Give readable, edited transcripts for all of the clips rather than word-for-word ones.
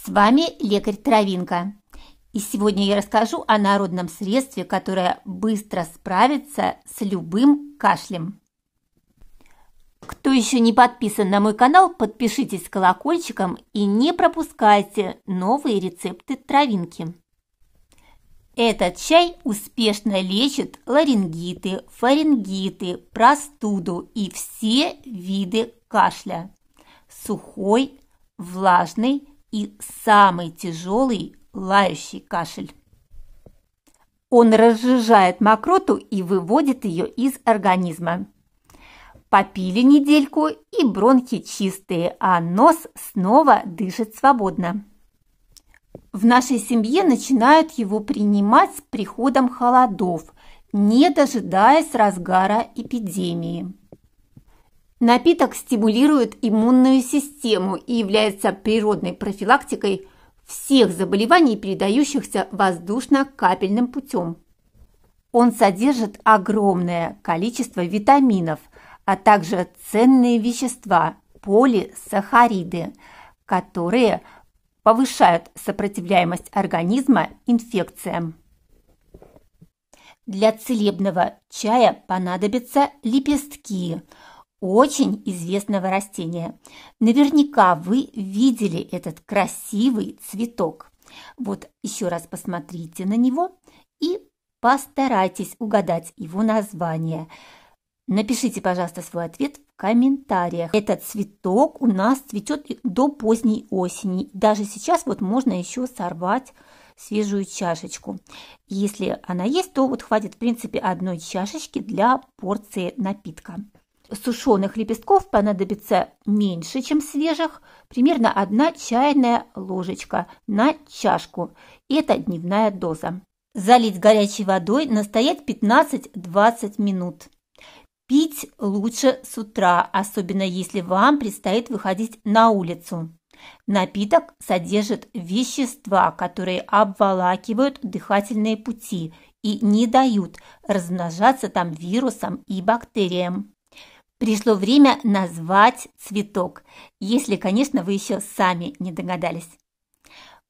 вами лекарь Травинка. И сегодня я расскажу о народном средстве, которое быстро справится с любым кашлем. Кто еще не подписан на мой канал, подпишитесь с колокольчиком и не пропускайте новые рецепты травинки. Этот чай успешно лечит ларингиты, фарингиты, простуду и все виды кашля. Сухой, влажный и самый тяжелый лающий кашель. Он разжижает мокроту и выводит ее из организма. Попили недельку, и бронхи чистые, а нос снова дышит свободно. В нашей семье начинают его принимать с приходом холодов, не дожидаясь разгара эпидемии. Напиток стимулирует иммунную систему и является природной профилактикой всех заболеваний, передающихся воздушно-капельным путем. Он содержит огромное количество витаминов, а также ценные вещества – полисахариды, которые повышают сопротивляемость организма инфекциям. Для целебного чая понадобятся лепестки очень известного растения. Наверняка вы видели этот красивый цветок. Вот еще раз посмотрите на него и постарайтесь угадать его название. Напишите, пожалуйста, свой ответ в комментариях. Этот цветок у нас цветет до поздней осени. Даже сейчас вот можно еще сорвать свежую чашечку. Если она есть, то вот хватит, в принципе, одной чашечки для порции напитка. Сушеных лепестков понадобится меньше, чем свежих, примерно 1 чайная ложечка на чашку. Это дневная доза. Залить горячей водой, настоять 15-20 минут. Пить лучше с утра, особенно если вам предстоит выходить на улицу. Напиток содержит вещества, которые обволакивают дыхательные пути и не дают размножаться там вирусам и бактериям. Пришло время назвать цветок, если, конечно, вы еще сами не догадались.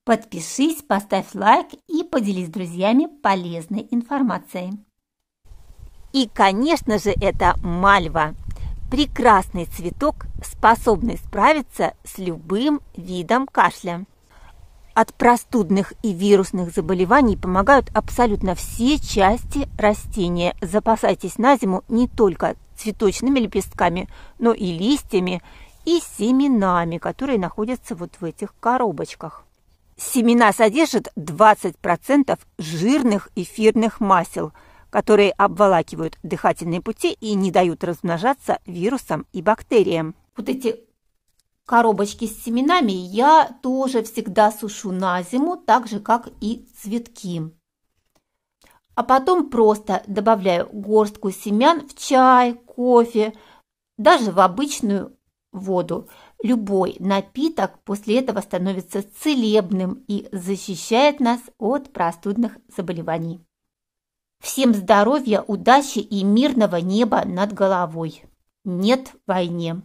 Подпишись, поставь лайк и поделись с друзьями полезной информацией. И, конечно же, это мальва. Прекрасный цветок, способный справиться с любым видом кашля. От простудных и вирусных заболеваний помогают абсолютно все части растения. Запасайтесь на зиму не только цветочными лепестками, но и листьями и семенами, которые находятся вот в этих коробочках. Семена содержат 20% жирных эфирных масел, которые обволакивают дыхательные пути и не дают размножаться вирусам и бактериям. Вот эти коробочки с семенами я тоже всегда сушу на зиму, так же, как и цветки. А потом просто добавляю горстку семян в чай, кофе, даже в обычную воду. Любой напиток после этого становится целебным и защищает нас от простудных заболеваний. Всем здоровья, удачи и мирного неба над головой. Нет войне!